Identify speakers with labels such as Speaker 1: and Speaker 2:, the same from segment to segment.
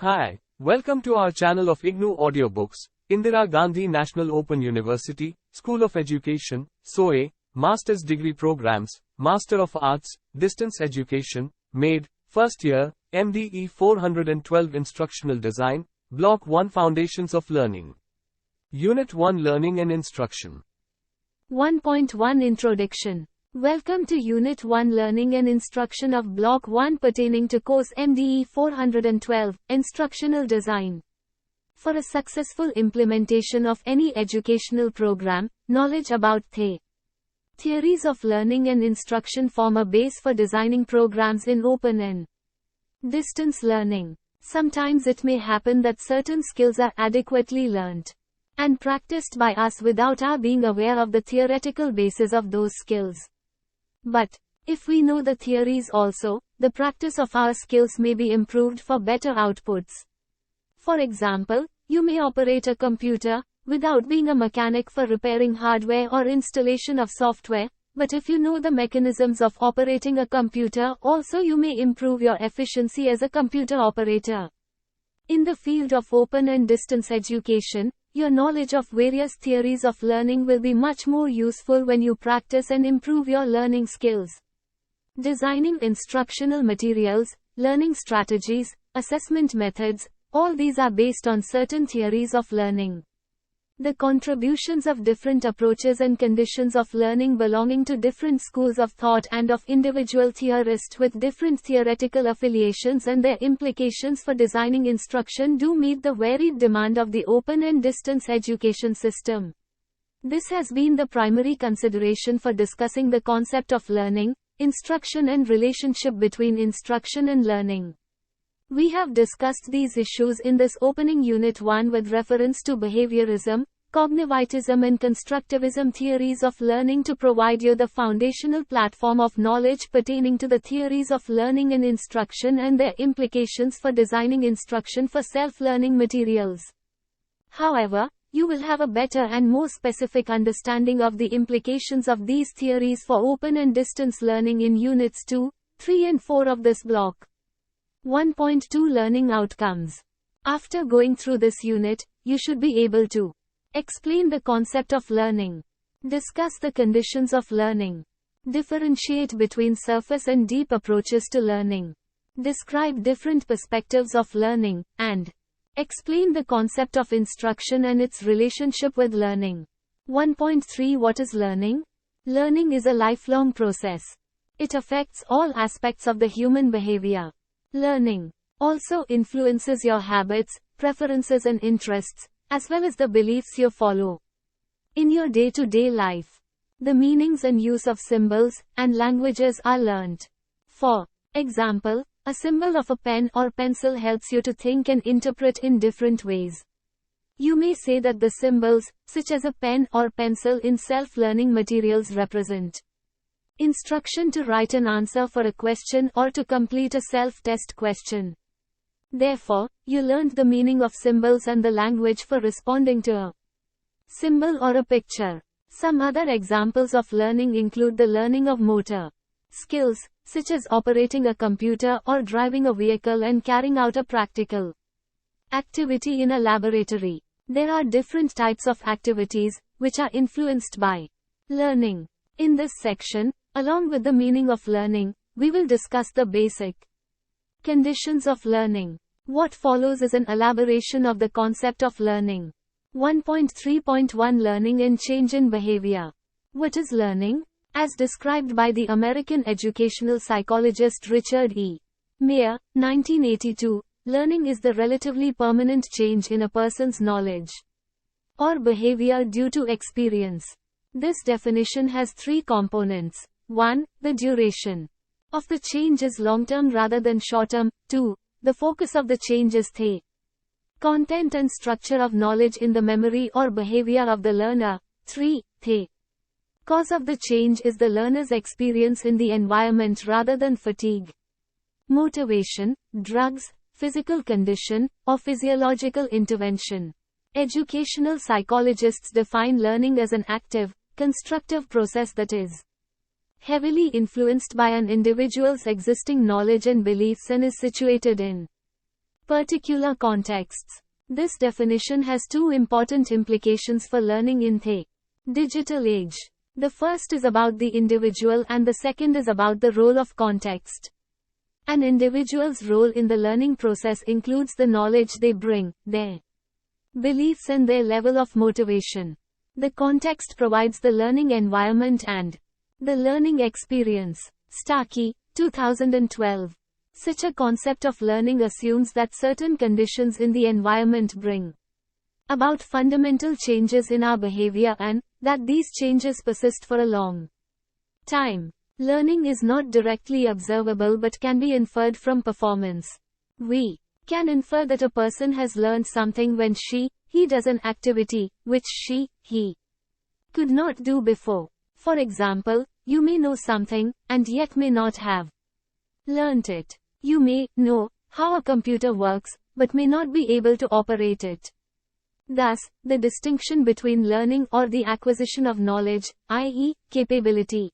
Speaker 1: Hi, welcome to our channel of IGNOU audiobooks, Indira Gandhi National Open University, School of Education, SOE, Master's Degree Programs, Master of Arts, Distance Education, MADE, First Year, MDE-412 Instructional Design, Block-1 Foundations of Learning. Unit-1 Learning and Instruction.
Speaker 2: 1.1 Introduction. Welcome to Unit 1 Learning and Instruction of Block 1 pertaining to course MDE 412, Instructional Design. For a successful implementation of any educational program, knowledge about the theories of learning and instruction form a base for designing programs in open and distance learning. Sometimes it may happen that certain skills are adequately learnt and practiced by us without our being aware of the theoretical basis of those skills. But, if we know the theories also, the practice of our skills may be improved for better outputs. For example, you may operate a computer, without being a mechanic for repairing hardware or installation of software, but if you know the mechanisms of operating a computer also you may improve your efficiency as a computer operator. In the field of open and distance education, your knowledge of various theories of learning will be much more useful when you practice and improve your learning skills. Designing instructional materials, learning strategies, assessment methods, all these are based on certain theories of learning. The contributions of different approaches and conditions of learning belonging to different schools of thought and of individual theorists with different theoretical affiliations and their implications for designing instruction do meet the varied demand of the open and distance education system. This has been the primary consideration for discussing the concept of learning, instruction and relationship between instruction and learning. We have discussed these issues in this opening Unit 1 with reference to behaviorism, cognitivism and constructivism theories of learning to provide you the foundational platform of knowledge pertaining to the theories of learning and instruction and their implications for designing instruction for self-learning materials. However, you will have a better and more specific understanding of the implications of these theories for open and distance learning in Units 2, 3 and 4 of this block. 1.2 Learning Outcomes. After going through this unit, you should be able to explain the concept of learning, discuss the conditions of learning, differentiate between surface and deep approaches to learning, describe different perspectives of learning, and explain the concept of instruction and its relationship with learning. 1.3 What is learning? Learning is a lifelong process. It affects all aspects of the human behavior. Learning also influences your habits, preferences and interests, as well as the beliefs you follow. In your day-to-day life, the meanings and use of symbols and languages are learnt. For example, a symbol of a pen or pencil helps you to think and interpret in different ways. You may say that the symbols, such as a pen or pencil in self-learning materials represent instruction to write an answer for a question or to complete a self-test question. Therefore, you learned the meaning of symbols and the language for responding to a symbol or a picture. Some other examples of learning include the learning of motor skills, such as operating a computer or driving a vehicle and carrying out a practical activity in a laboratory. There are different types of activities, which are influenced by learning. In this section, along with the meaning of learning, we will discuss the basic conditions of learning. What follows is an elaboration of the concept of learning. 1.3.1 Learning and Change in Behavior. What is learning? As described by the American educational psychologist Richard E. Mayer, 1982, learning is the relatively permanent change in a person's knowledge or behavior due to experience. This definition has three components. 1. The duration of the change is long-term rather than short-term. 2. The focus of the change is the content and structure of knowledge in the memory or behavior of the learner. 3. The cause of the change is the learner's experience in the environment rather than fatigue, motivation, drugs, physical condition, or physiological intervention. Educational psychologists define learning as an active, constructive process that is heavily influenced by an individual's existing knowledge and beliefs and is situated in Particular contexts. This definition has two important implications for learning in the digital age. The first is about the individual and the second is about the role of context. An individual's role in the learning process includes the knowledge they bring, their beliefs and their level of motivation. The context provides the learning environment and the learning experience. Starkey, 2012. Such a concept of learning assumes that certain conditions in the environment bring about fundamental changes in our behavior and that these changes persist for a long time. Learning is not directly observable but can be inferred from performance. We can infer that a person has learned something when he does an activity which he could not do before. For example, you may know something and yet may not have learnt it. You may know how a computer works but may not be able to operate it. Thus, the distinction between learning or the acquisition of knowledge, i.e., capability,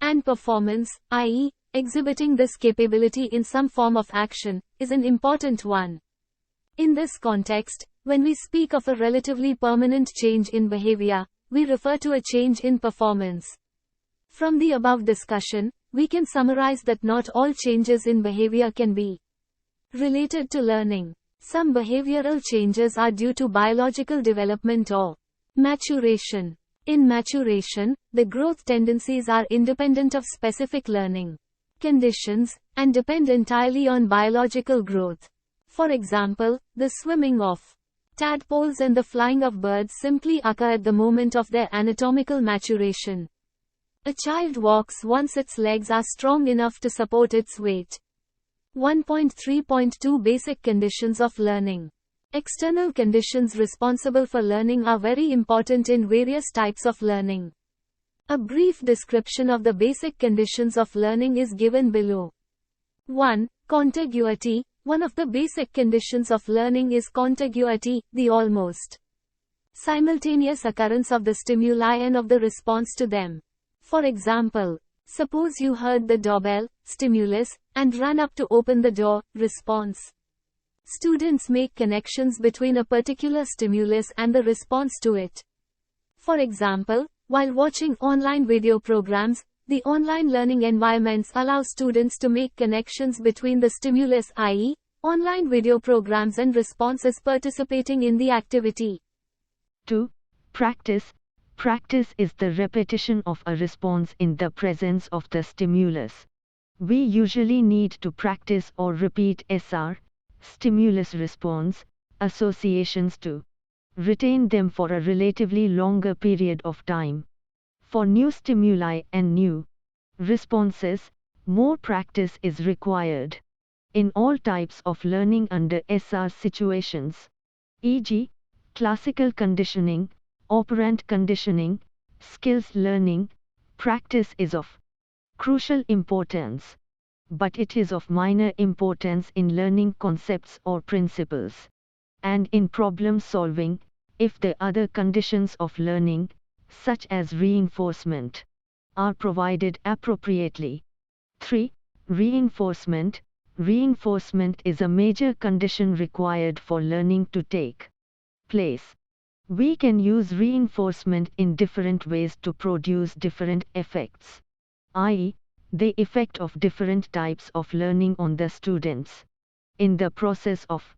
Speaker 2: and performance, i.e., exhibiting this capability in some form of action, is an important one. In this context, when we speak of a relatively permanent change in behavior, we refer to a change in performance. From the above discussion, we can summarize that not all changes in behavior can be related to learning. Some behavioral changes are due to biological development or maturation. In maturation, the growth tendencies are independent of specific learning conditions, and depend entirely on biological growth. For example, the swimming of tadpoles and the flying of birds simply occur at the moment of their anatomical maturation. A child walks once its legs are strong enough to support its weight. 1.3.2 Basic conditions of learning. External conditions responsible for learning are very important in various types of learning. A brief description of the basic conditions of learning is given below. 1. Contiguity. One of the basic conditions of learning is contiguity, the almost simultaneous occurrence of the stimuli and of the response to them. For example, suppose you heard the doorbell, stimulus, and ran up to open the door, response. Students make connections between a particular stimulus and the response to it. For example, while watching online video programs, the online learning environments allow students to make connections between the stimulus, i.e., online video programs, and responses participating in the activity.
Speaker 3: 2. Practice. Practice is the repetition of a response in the presence of the stimulus. We usually need to practice or repeat SR, stimulus response, associations to retain them for a relatively longer period of time. For new stimuli and new responses, more practice is required. In all types of learning under SR situations, e.g., classical conditioning, operant conditioning, skills learning, practice is of crucial importance. But it is of minor importance in learning concepts or principles. And in problem solving, if the other conditions of learning, such as reinforcement, are provided appropriately. 3. Reinforcement. Reinforcement is a major condition required for learning to take place. We can use reinforcement in different ways to produce different effects, i.e., the effect of different types of learning on the students. In the process of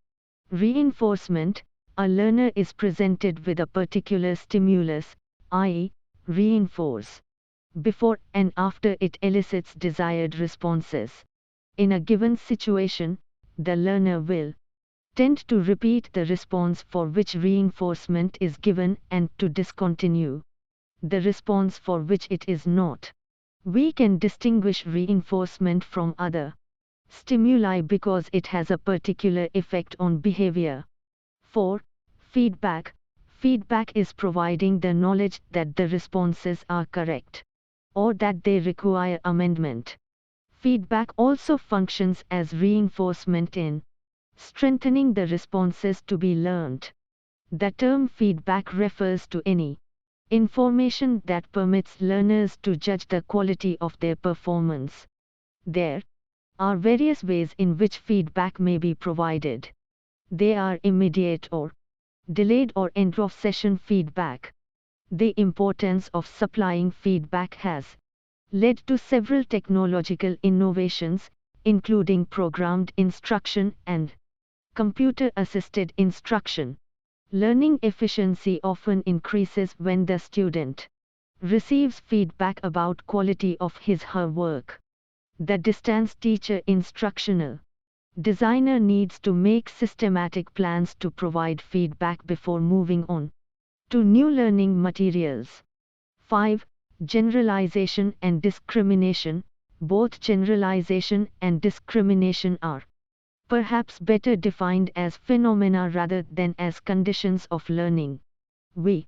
Speaker 3: reinforcement, a learner is presented with a particular stimulus, i.e., reinforce, before and after it elicits desired responses. In a given situation, the learner will tend to repeat the response for which reinforcement is given and to discontinue the response for which it is not. We can distinguish reinforcement from other stimuli because it has a particular effect on behavior. 4. Feedback. Feedback is providing the knowledge that the responses are correct, or that they require amendment. Feedback also functions as reinforcement in strengthening the responses to be learned. The term feedback refers to any information that permits learners to judge the quality of their performance. There are various ways in which feedback may be provided. They are immediate or delayed or end-of-session feedback. The importance of supplying feedback has led to several technological innovations, including programmed instruction and computer-assisted instruction. Learning efficiency often increases when the student receives feedback about quality of his/her work. The distance teacher instructional designer needs to make systematic plans to provide feedback before moving on to new learning materials. 5. Generalization and discrimination. Both generalization and discrimination are perhaps better defined as phenomena rather than as conditions of learning. We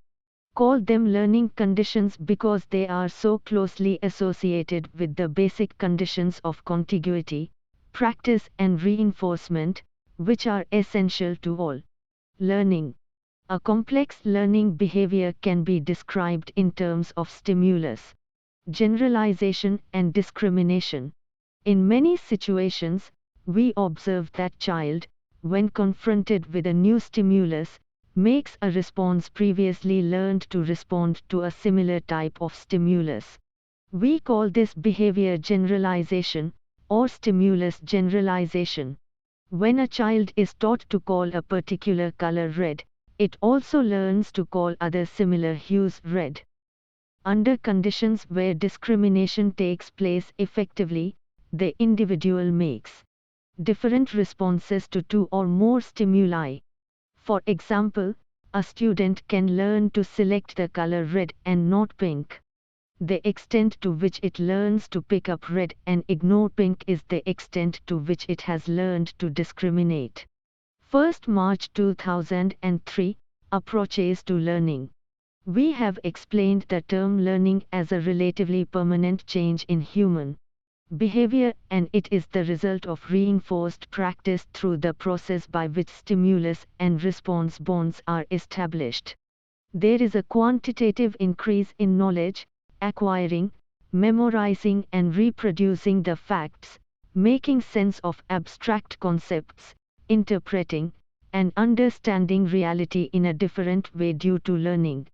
Speaker 3: call them learning conditions because they are so closely associated with the basic conditions of contiguity, practice and reinforcement, which are essential to all learning. A complex learning behavior can be described in terms of stimulus, generalization and discrimination. In many situations, we observe that child, when confronted with a new stimulus, makes a response previously learned to respond to a similar type of stimulus. We call this behavior generalization, or stimulus generalization. When a child is taught to call a particular color red, it also learns to call other similar hues red. Under conditions where discrimination takes place effectively, the individual makes different responses to two or more stimuli. For example, a student can learn to select the color red and not pink. The extent to which it learns to pick up red and ignore pink is the extent to which it has learned to discriminate. 1st March 2003, Approaches to Learning. We have explained the term learning as a relatively permanent change in human behavior, and it is the result of reinforced practice through the process by which stimulus and response bonds are established. There is a quantitative increase in knowledge, acquiring, memorizing and reproducing the facts, making sense of abstract concepts, interpreting, and understanding reality in a different way due to learning.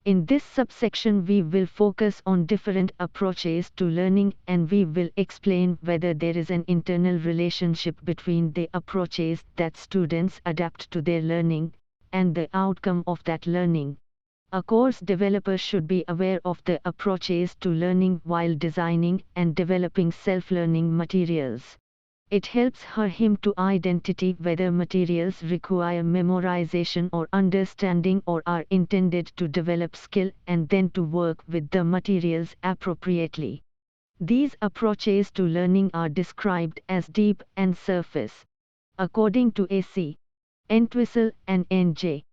Speaker 3: In this subsection we will focus on different approaches to learning, and we will explain whether there is an internal relationship between the approaches that students adapt to their learning, and the outcome of that learning. A course developer should be aware of the approaches to learning while designing and developing self-learning materials. It helps her/him to identify whether materials require memorization or understanding or are intended to develop skill, and then to work with the materials appropriately. These approaches to learning are described as deep and surface. According to A.C. Entwistle and N.J.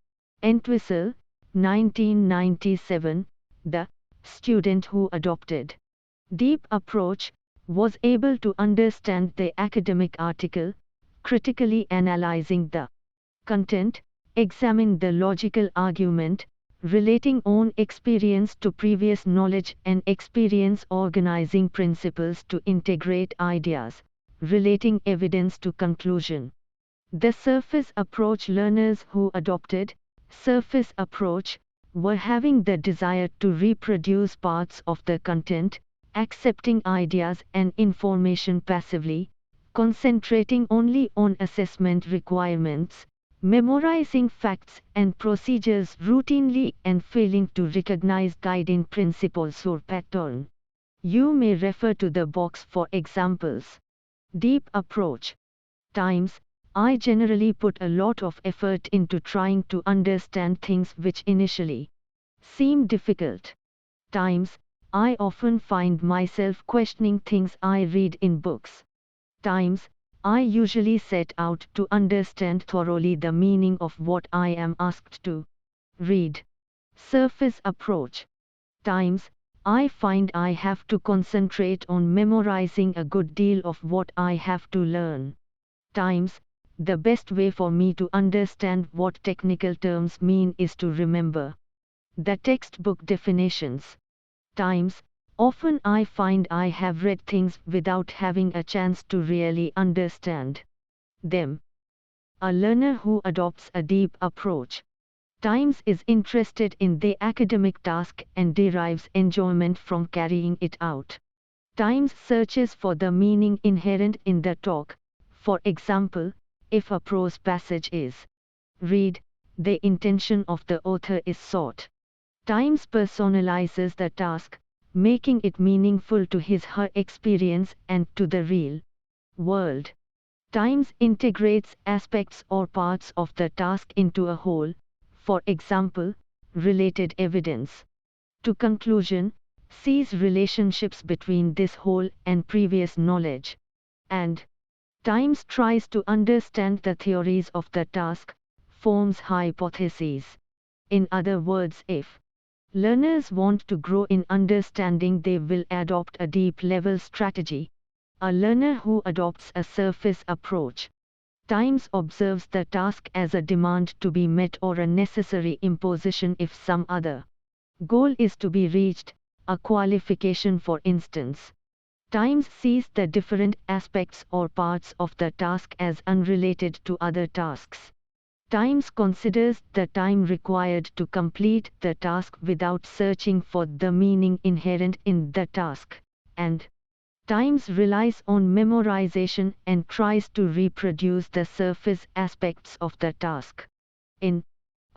Speaker 3: Entwistle, 1997, the student who adopted deep approach was able to understand the academic article, critically analyzing the content, examine the logical argument, relating own experience to previous knowledge and experience organizing principles to integrate ideas, relating evidence to conclusion. The surface approach learners who adopted surface approach were having the desire to reproduce parts of the content, accepting ideas and information passively, concentrating only on assessment requirements, memorizing facts and procedures routinely and failing to recognize guiding principles or pattern. You may refer to the box for examples. Deep approach. Times, I generally put a lot of effort into trying to understand things which initially seem difficult. Times, I often find myself questioning things I read in books. Times, I usually set out to understand thoroughly the meaning of what I am asked to read. Surface approach. Times, I find I have to concentrate on memorizing a good deal of what I have to learn. Times, the best way for me to understand what technical terms mean is to remember the textbook definitions. Times, Often I find I have read things without having a chance to really understand them. A learner who adopts a deep approach times is interested in the academic task and derives enjoyment from carrying it out. Times searches for the meaning inherent in the talk. For example, if a prose passage is read, the intention of the author is sought. Times personalizes the task, making it meaningful to his/her experience and to the real world. Times integrates aspects or parts of the task into a whole, for example, related evidence. To conclusion, sees relationships between this whole and previous knowledge. And Times tries to understand the theories of the task, forms hypotheses. In other words, if learners want to grow in understanding, they will adopt a deep level strategy. A learner who adopts a surface approach times observes the task as a demand to be met or a necessary imposition if some other goal is to be reached, a qualification for instance. Times sees the different aspects or parts of the task as unrelated to other tasks. Times considers the time required to complete the task without searching for the meaning inherent in the task, and Times relies on memorization and tries to reproduce the surface aspects of the task. In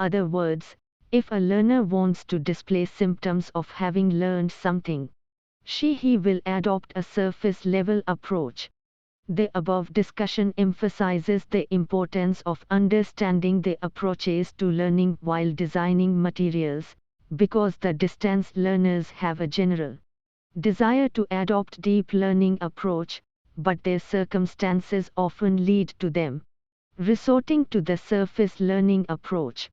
Speaker 3: other words, if a learner wants to display symptoms of having learned something, he will adopt a surface level approach. The above discussion emphasizes the importance of understanding the approaches to learning while designing materials, because the distance learners have a general desire to adopt deep learning approach, but their circumstances often lead to them resorting to the surface learning approach.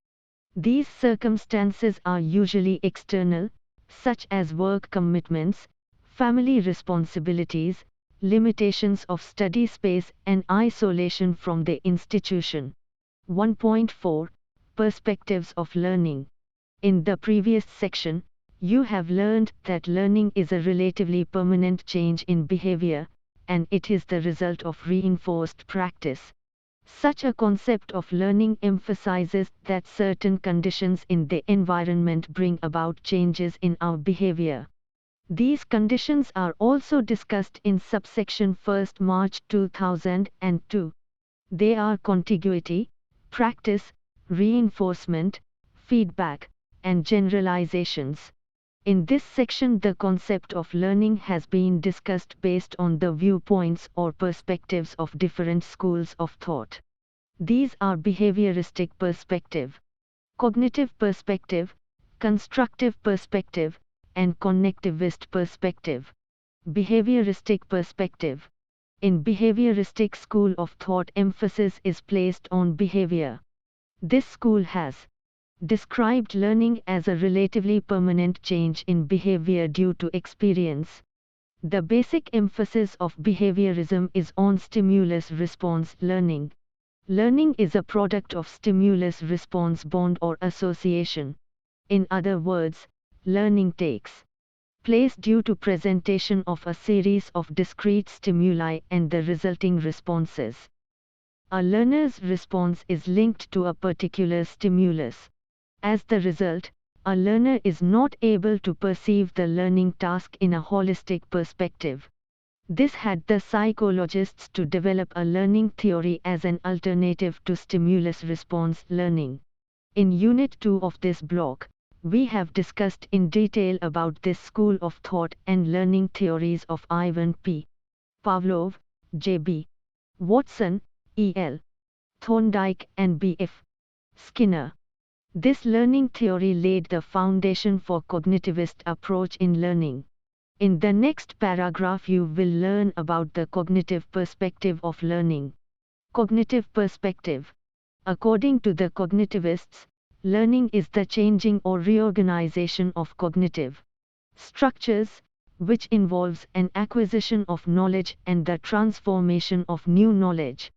Speaker 3: These circumstances are usually external, such as work commitments, family responsibilities, limitations of study space, and isolation from the institution. 1.4 Perspectives of learning. In the previous section, you have learned that learning is a relatively permanent change in behavior, and it is the result of reinforced practice. Such a concept of learning emphasizes that certain conditions in the environment bring about changes in our behavior. These conditions are also discussed in subsection 1st March 2002. They are contiguity, practice, reinforcement, feedback, and generalizations. In this section, the concept of learning has been discussed based on the viewpoints or perspectives of different schools of thought. These are behavioristic perspective, cognitive perspective, constructive perspective, and connectivist perspective. Behavioristic perspective. In behavioristic school of thought, emphasis is placed on behavior. This school has described learning as a relatively permanent change in behavior due to experience. The basic emphasis of behaviorism is on stimulus-response learning. Learning is a product of stimulus-response bond or association. In other words, learning takes place due to presentation of a series of discrete stimuli and the resulting responses. A learner's response is linked to a particular stimulus. As the result, a learner is not able to perceive the learning task in a holistic perspective. This had the psychologists to develop a learning theory as an alternative to stimulus-response learning. In Unit 2 of this block, we have discussed in detail about this school of thought and learning theories of Ivan P. Pavlov, J.B. Watson, E.L. Thorndike, and B.F. Skinner. This learning theory laid the foundation for cognitivist approach in learning. In the next paragraph you will learn about the cognitive perspective of learning. Cognitive perspective. According to the cognitivists, learning is the changing or reorganization of cognitive structures, which involves an acquisition of knowledge and the transformation of new knowledge.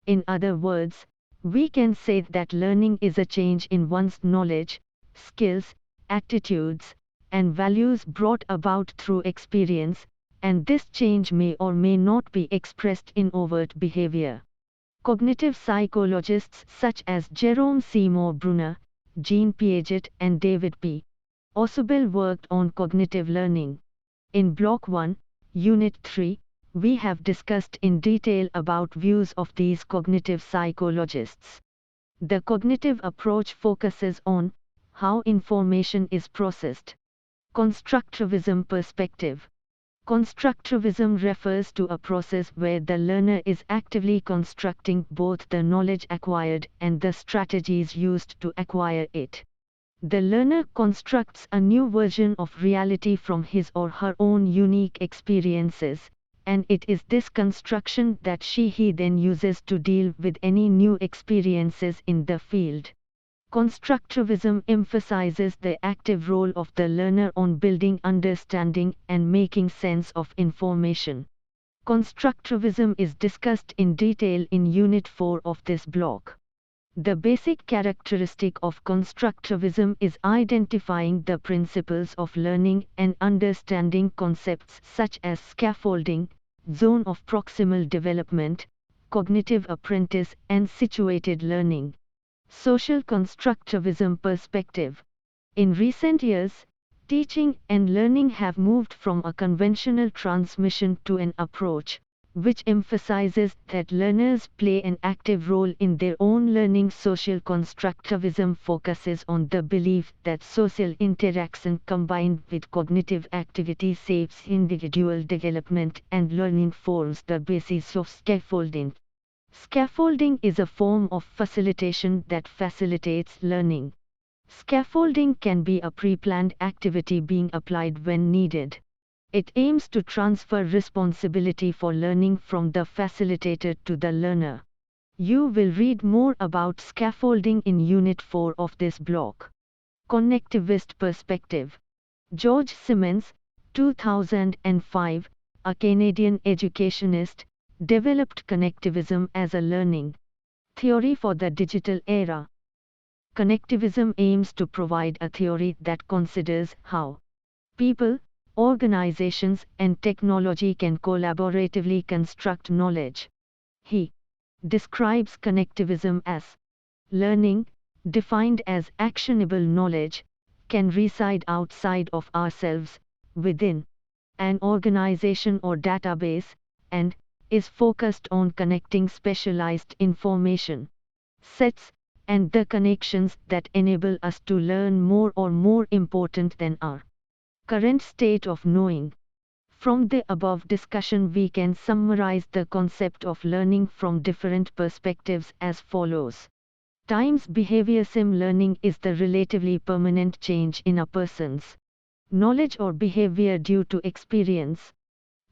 Speaker 3: In other words, we can say that learning is a change in one's knowledge, skills, attitudes, and values brought about through experience, and this change may or may not be expressed in overt behavior. Cognitive psychologists such as Jerome Seymour Brunner, Jean Piaget, and David P. Ausubel worked on cognitive learning. In Block 1, Unit 3, we have discussed in detail about views of these cognitive psychologists. The cognitive approach focuses on how information is processed. Constructivism perspective. Constructivism refers to a process where the learner is actively constructing both the knowledge acquired and the strategies used to acquire it. The learner constructs a new version of reality from his or her own unique experiences, and it is this construction that he then uses to deal with any new experiences in the field. Constructivism emphasizes the active role of the learner on building understanding and making sense of information. Constructivism is discussed in detail in Unit 4 of this block. The basic characteristic of constructivism is identifying the principles of learning and understanding concepts such as scaffolding, zone of proximal development, cognitive apprentice, and situated learning. Social constructivism perspective. In recent years, teaching and learning have moved from a conventional transmission to an approach which emphasizes that learners play an active role in their own learning. Social constructivism focuses on the belief that social interaction combined with cognitive activity shapes individual development, and learning forms the basis of scaffolding. Scaffolding is a form of facilitation that facilitates learning. Scaffolding can be a pre-planned activity being applied when needed. It aims to transfer responsibility for learning from the facilitator to the learner. You will read more about scaffolding in Unit 4 of this block. Connectivist perspective. George Simmons, 2005, a Canadian educationist, developed connectivism as a learning theory for the digital era. Connectivism aims to provide a theory that considers how people, organizations, and technology can collaboratively construct knowledge. He describes connectivism as learning, defined as actionable knowledge, can reside outside of ourselves, within an organization or database, and is focused on connecting specialized information sets, and the connections that enable us to learn more or more important than our current state of knowing. From the above discussion we can summarize the concept of learning from different perspectives as follows. Times behavior. Sim learning is the relatively permanent change in a person's knowledge or behavior due to experience.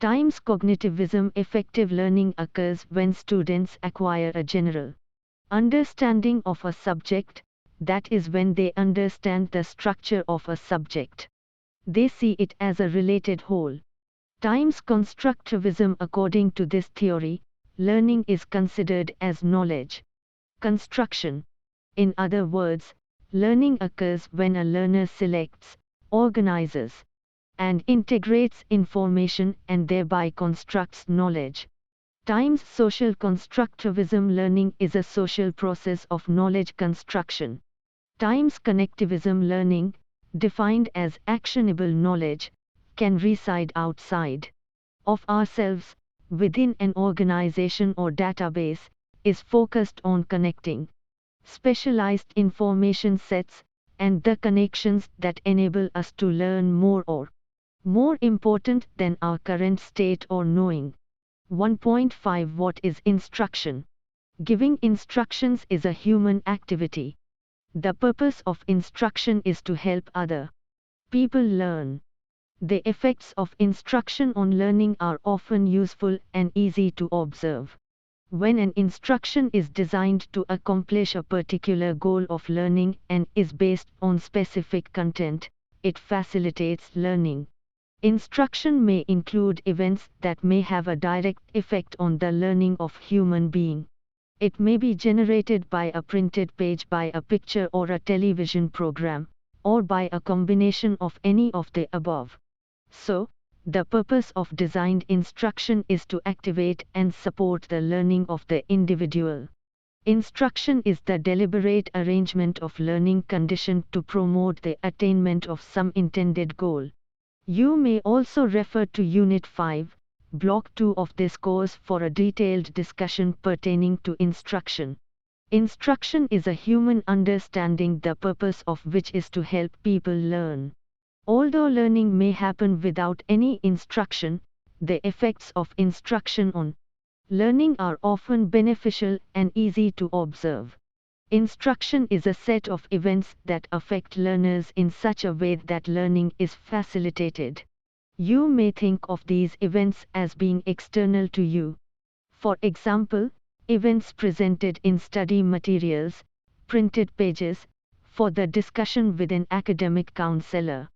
Speaker 3: Times cognitivism. Effective learning occurs when students acquire a general understanding of a subject, that is when they understand the structure of a subject. They see it as a related whole. Times constructivism. According to this theory, learning is considered as knowledge construction. In other words, learning occurs when a learner selects, organizes, and integrates information and thereby constructs knowledge. Times social constructivism. Learning is a social process of knowledge construction. Times connectivism. Learning, defined as actionable knowledge, can reside outside of ourselves, within an organization or database, is focused on connecting specialized information sets, and the connections that enable us to learn more or more important than our current state or knowing. 1.5 What is instruction? Giving instructions is a human activity. The purpose of instruction is to help other people learn. The effects of instruction on learning are often useful and easy to observe. When an instruction is designed to accomplish a particular goal of learning and is based on specific content, it facilitates learning. Instruction may include events that may have a direct effect on the learning of human being. It may be generated by a printed page, by a picture, or a television program, or by a combination of any of the above. So, the purpose of designed instruction is to activate and support the learning of the individual. Instruction is the deliberate arrangement of learning conditioned to promote the attainment of some intended goal. You may also refer to Unit 5, Block 2 of this course for a detailed discussion pertaining to instruction. Instruction is a human understanding, the purpose of which is to help people learn. Although learning may happen without any instruction, the effects of instruction on learning are often beneficial and easy to observe. Instruction is a set of events that affect learners in such a way that learning is facilitated. You may think of these events as being external to you. For example, events presented in study materials, printed pages, for the discussion with an academic counselor.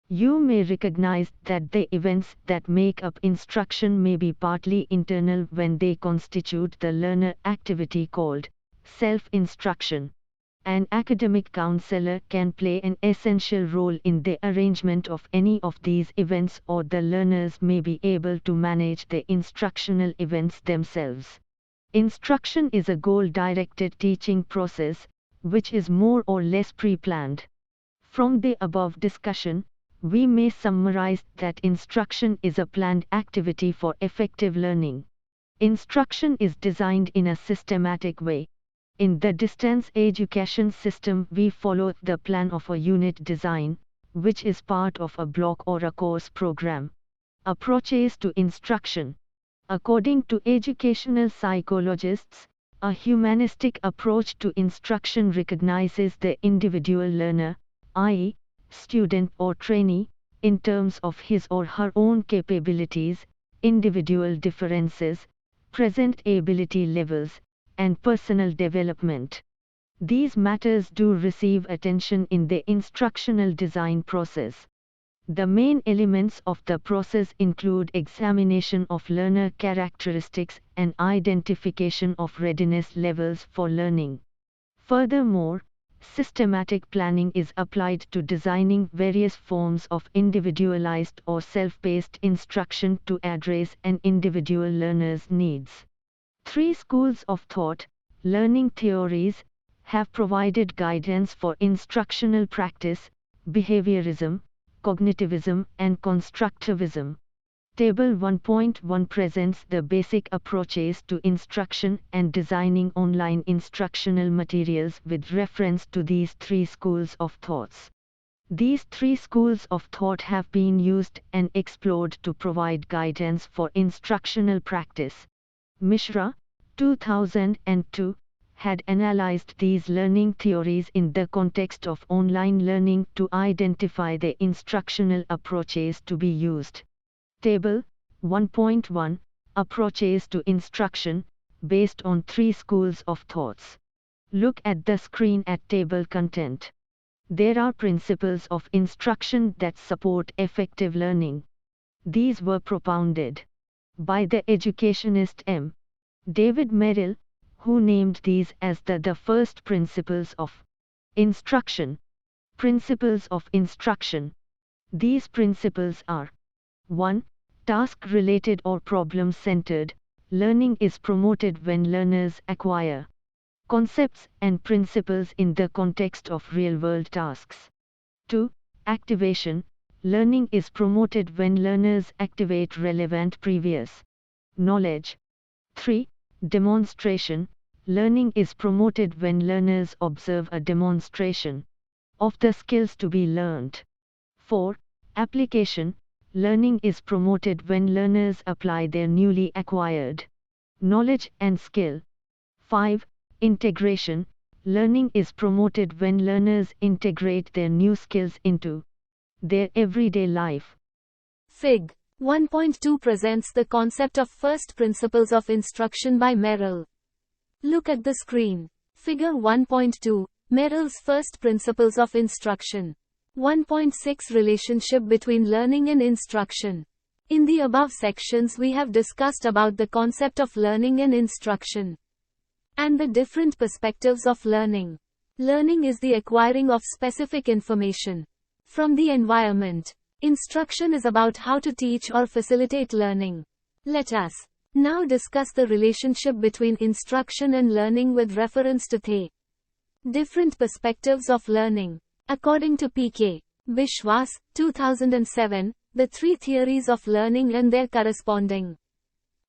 Speaker 3: You may recognize that the events that make up instruction may be partly internal when they constitute the learner activity called self-instruction. An academic counselor can play an essential role in the arrangement of any of these events, or the learners may be able to manage the instructional events themselves. Instruction is a goal-directed teaching process, which is more or less pre-planned. From the above discussion, we may summarize that instruction is a planned activity for effective learning. Instruction is designed in a systematic way. In the distance education system, we follow the plan of a unit design, which is part of a block or a course program. Approaches to instruction. According to educational psychologists, a humanistic approach to instruction recognizes the individual learner, i.e., student or trainee, in terms of his or her own capabilities, individual differences, present ability levels, and personal development. These matters do receive attention in the instructional design process. The main elements of the process include examination of learner characteristics and identification of readiness levels for learning. Furthermore, systematic planning is applied to designing various forms of individualized or self-paced instruction to address an individual learner's needs. 3 schools of thought, learning theories, have provided guidance for instructional practice: behaviorism, cognitivism, and constructivism. Table 1.1 presents the basic approaches to instruction and designing online instructional materials with reference to these 3 schools of thoughts. These 3 schools of thought have been used and explored to provide guidance for instructional practice. Mishra, 2002, had analyzed these learning theories in the context of online learning to identify the instructional approaches to be used. Table 1.1 Approaches to instruction, based on 3 schools of thoughts. Look at the screen at table content. There are principles of instruction that support effective learning. These were propounded by the educationist M. David Merrill, who named these as the first principles of instruction. Principles of instruction. These principles are: 1. Task-related or problem-centered. Learning is promoted when learners acquire concepts and principles in the context of real-world tasks. 2. Activation. Learning is promoted when learners activate relevant previous knowledge. 3. Demonstration. Learning is promoted when learners observe a demonstration of the skills to be learned. 4. Application. Learning is promoted when learners apply their newly acquired knowledge and skill. 5. Integration. Learning is promoted when learners integrate their new skills into their everyday life.
Speaker 2: Fig. 1.2 presents the concept of first principles of instruction by Merrill. Look at the screen. Figure 1.2, Merrill's first principles of instruction. 1.6 Relationship between learning and instruction. In the above sections we have discussed about the concept of learning and instruction, and the different perspectives of learning. Learning is the acquiring of specific information from the environment. Instruction is about how to teach or facilitate learning. Let us now discuss the relationship between instruction and learning with reference to the different perspectives of learning. According to P.K. Bishwas, 2007, the three theories of learning and their corresponding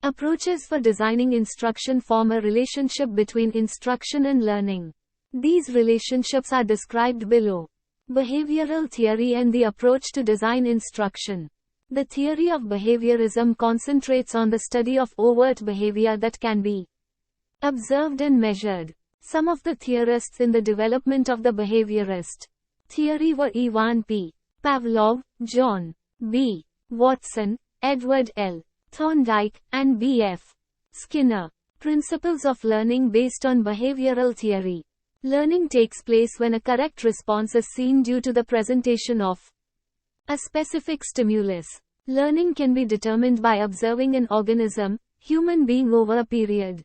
Speaker 2: approaches for designing instruction form a relationship between instruction and learning. These relationships are described below. Behavioral theory and the approach to design instruction. The theory of behaviorism concentrates on the study of overt behavior that can be observed and measured. Some of the theorists in the development of the behaviorist theory were Ivan P. Pavlov, John B. Watson, Edward L. Thorndike, and B. F. Skinner. Principles of learning based on behavioral theory. Learning takes place when a correct response is seen due to the presentation of a specific stimulus. Learning can be determined by observing an organism, human being over a period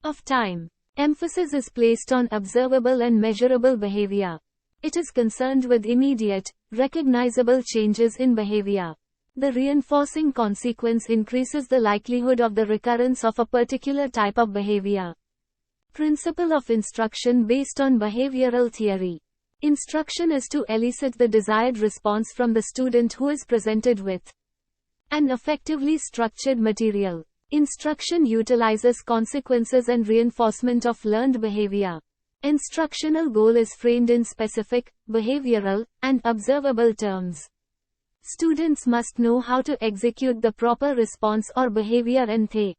Speaker 2: of time. Emphasis is placed on observable and measurable behavior. It is concerned with immediate, recognizable changes in behavior. The reinforcing consequence increases the likelihood of the recurrence of a particular type of behavior. Principle of instruction based on behavioral theory. Instruction is to elicit the desired response from the student who is presented with an effectively structured material. Instruction utilizes consequences and reinforcement of learned behavior. Instructional goal is framed in specific, behavioral, and observable terms. Students must know how to execute the proper response or behavior and the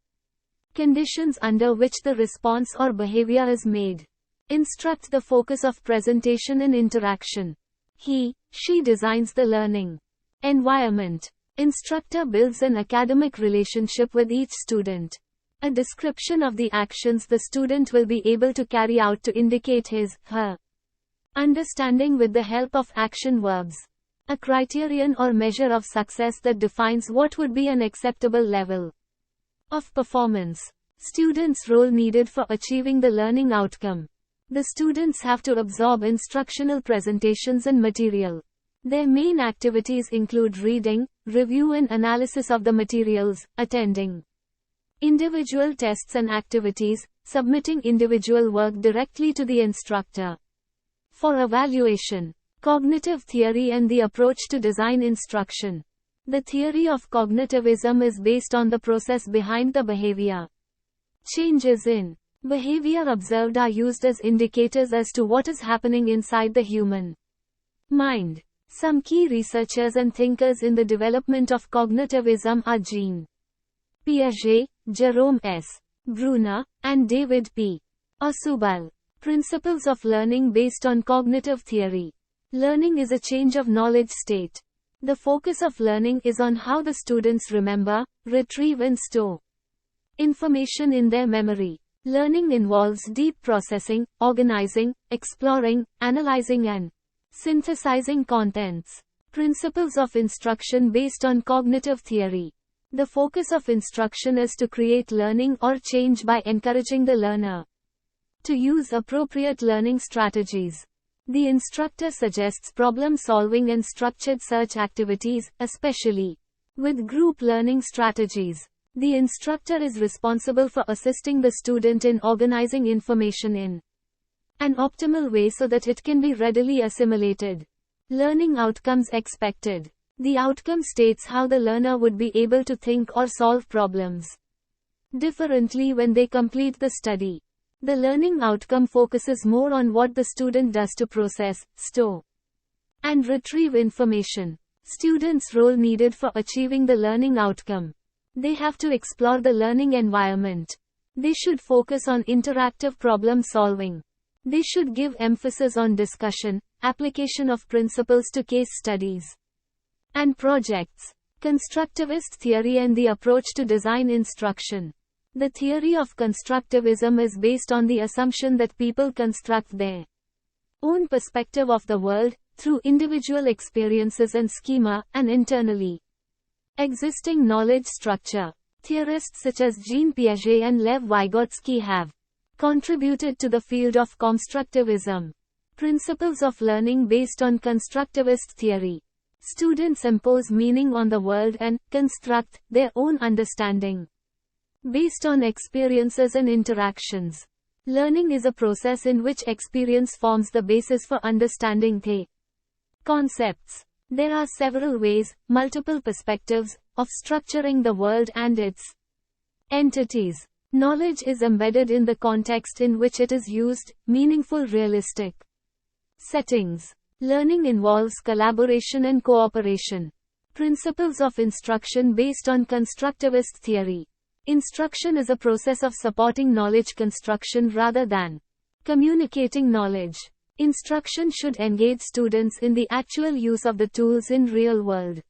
Speaker 2: conditions under which the response or behavior is made. Instruct the focus of presentation and interaction. She designs the learning environment. Instructor builds an academic relationship with each student. A description of the actions the student will be able to carry out to indicate his/her understanding with the help of action verbs. A criterion or measure of success that defines what would be an acceptable level of performance. Students' role needed for achieving the learning outcome. The students have to absorb instructional presentations and material. Their main activities include reading, review and analysis of the materials, attending individual tests and activities, submitting individual work directly to the instructor for evaluation. Cognitive theory and the approach to design instruction. The theory of cognitivism is based on the process behind the behavior. Changes in behavior observed are used as indicators as to what is happening inside the human mind. Some key researchers and thinkers in the development of cognitivism are Jean Piaget, Jerome S. Bruner, and David P. Ausubel. Principles of learning based on cognitive theory. Learning is a change of knowledge state. The focus of learning is on how the students remember, retrieve and store information in their memory. Learning involves deep processing, organizing, exploring, analyzing and synthesizing contents. Principles of instruction based on cognitive theory. The focus of instruction is to create learning or change by encouraging the learner to use appropriate learning strategies. The instructor suggests problem solving and structured search activities, especially with group learning strategies. The instructor is responsible for assisting the student in organizing information in an optimal way so that it can be readily assimilated. Learning outcomes expected. The outcome states how the learner would be able to think or solve problems differently when they complete the study. The learning outcome focuses more on what the student does to process, store, and retrieve information. Students' role needed for achieving the learning outcome. They have to explore the learning environment. They should focus on interactive problem solving. They should give emphasis on discussion, application of principles to case studies and projects. Constructivist theory and the approach to design instruction. The theory of constructivism is based on the assumption that people construct their own perspective of the world, through individual experiences and schema, and internally existing knowledge structure. Theorists such as Jean Piaget and Lev Vygotsky have contributed to the field of constructivism. Principles of learning based on constructivist theory. Students impose meaning on the world and construct their own understanding based on experiences and interactions. Learning is a process in which experience forms the basis for understanding the concepts. There are several ways, multiple perspectives, of structuring the world and its entities. Knowledge is embedded in the context in which it is used, meaningful realistic settings. Learning involves collaboration and cooperation. Principles of instruction based on constructivist theory. Instruction is a process of supporting knowledge construction rather than communicating knowledge. Instruction should engage students in the actual use of the tools in real-world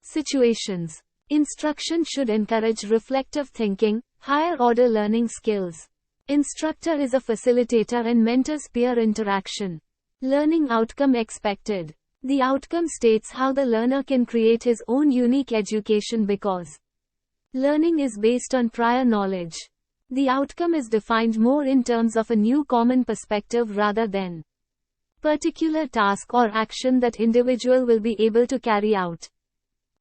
Speaker 2: situations. Instruction should encourage reflective thinking, higher-order learning skills. Instructor is a facilitator and mentors peer interaction. Learning outcome expected. The outcome states how the learner can create his own unique education because learning is based on prior knowledge. The outcome is defined more in terms of a new common perspective rather than particular task or action that individual will be able to carry out.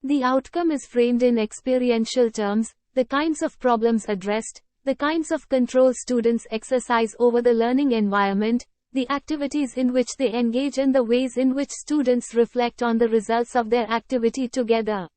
Speaker 2: The outcome is framed in experiential terms, the kinds of problems addressed, the kinds of control students exercise over the learning environment, the activities in which they engage and the ways in which students reflect on the results of their activity together.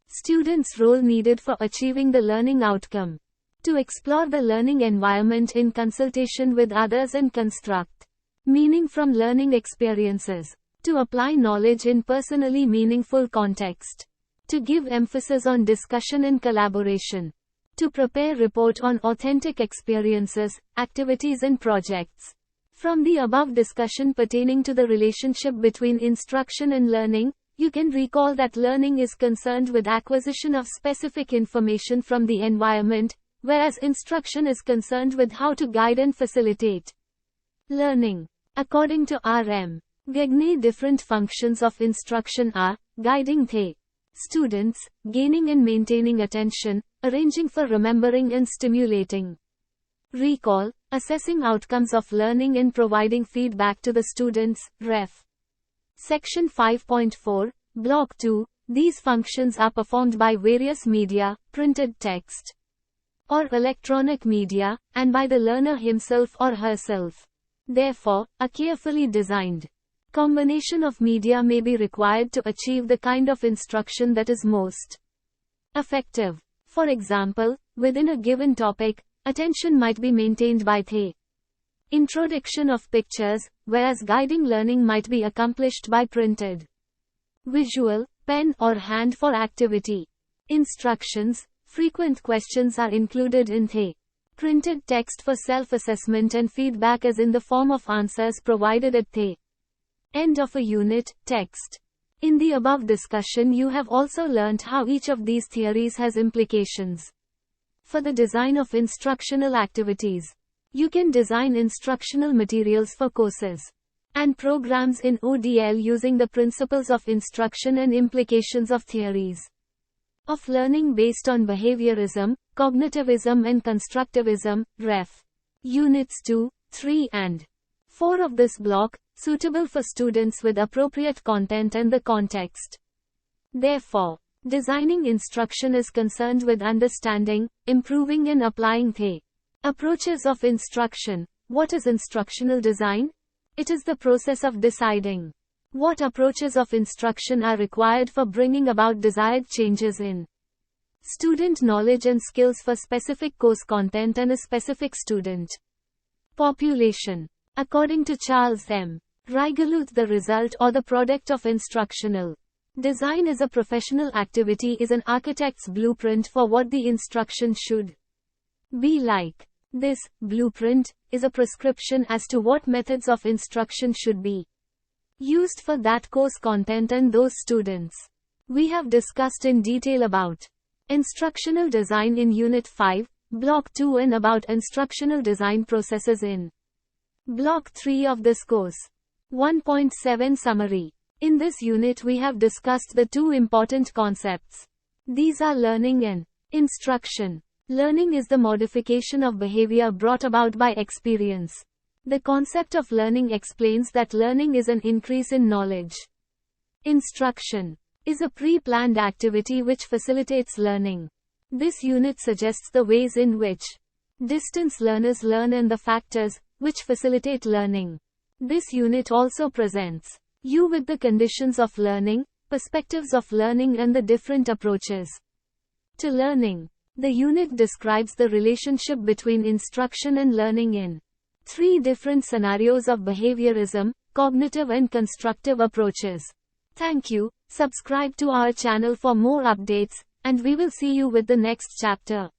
Speaker 2: Students' role needed for achieving the learning outcome. To explore the learning environment in consultation with others and construct meaning from learning experiences. To apply knowledge in personally meaningful context. To give emphasis on discussion and collaboration. To prepare report on authentic experiences, activities and projects. From the above discussion pertaining to the relationship between instruction and learning, you can recall that learning is concerned with acquisition of specific information from the environment, whereas instruction is concerned with how to guide and facilitate learning. According to R.M. IGNOU, different functions of instruction are guiding the students, gaining and maintaining attention, arranging for remembering and stimulating recall, assessing outcomes of learning and providing feedback to the students. Ref. Section 5.4, Block 2. These functions are performed by various media, printed text or electronic media, and by the learner himself or herself. Therefore, a carefully designed combination of media may be required to achieve the kind of instruction that is most effective. For example, within a given topic, attention might be maintained by the introduction of pictures, whereas guiding learning might be accomplished by printed, visual, pen or hand for activity instructions. Frequent questions are included in the printed text for self-assessment and feedback as in the form of answers provided at the end of a unit text. In the above discussion, you have also learnt how each of these theories has implications for the design of instructional activities. You can design instructional materials for courses and programs in ODL using the principles of instruction and implications of theories of learning based on behaviorism, cognitivism and constructivism. Ref. Units 2, 3 and 4 of this block, suitable for students with appropriate content and the context. Therefore, designing instruction is concerned with understanding, improving and applying the approaches of instruction. What is instructional design? It is the process of deciding what approaches of instruction are required for bringing about desired changes in student knowledge and skills for specific course content and a specific student population. According to Charles M. Rigaluth, the result or the product of instructional design is a professional activity, is an architect's blueprint for what the instruction should be like. This blueprint is a prescription as to what methods of instruction should be used for that course content and those students. We have discussed in detail about instructional design in Unit 5, Block 2 and about instructional design processes in Block 3 of this course. 1.7 Summary. In this unit we have discussed the two important concepts. These are learning and instruction. Learning is the modification of behavior brought about by experience. The concept of learning explains that learning is an increase in knowledge. Instruction is a pre-planned activity which facilitates learning. This unit suggests the ways in which distance learners learn and the factors which facilitate learning. This unit also presents you with the conditions of learning, perspectives of learning and the different approaches to learning. The unit describes the relationship between instruction and learning in 3 different scenarios of behaviorism, cognitive and constructive approaches. Thank you. Subscribe to our channel for more updates, and we will see you with the next chapter.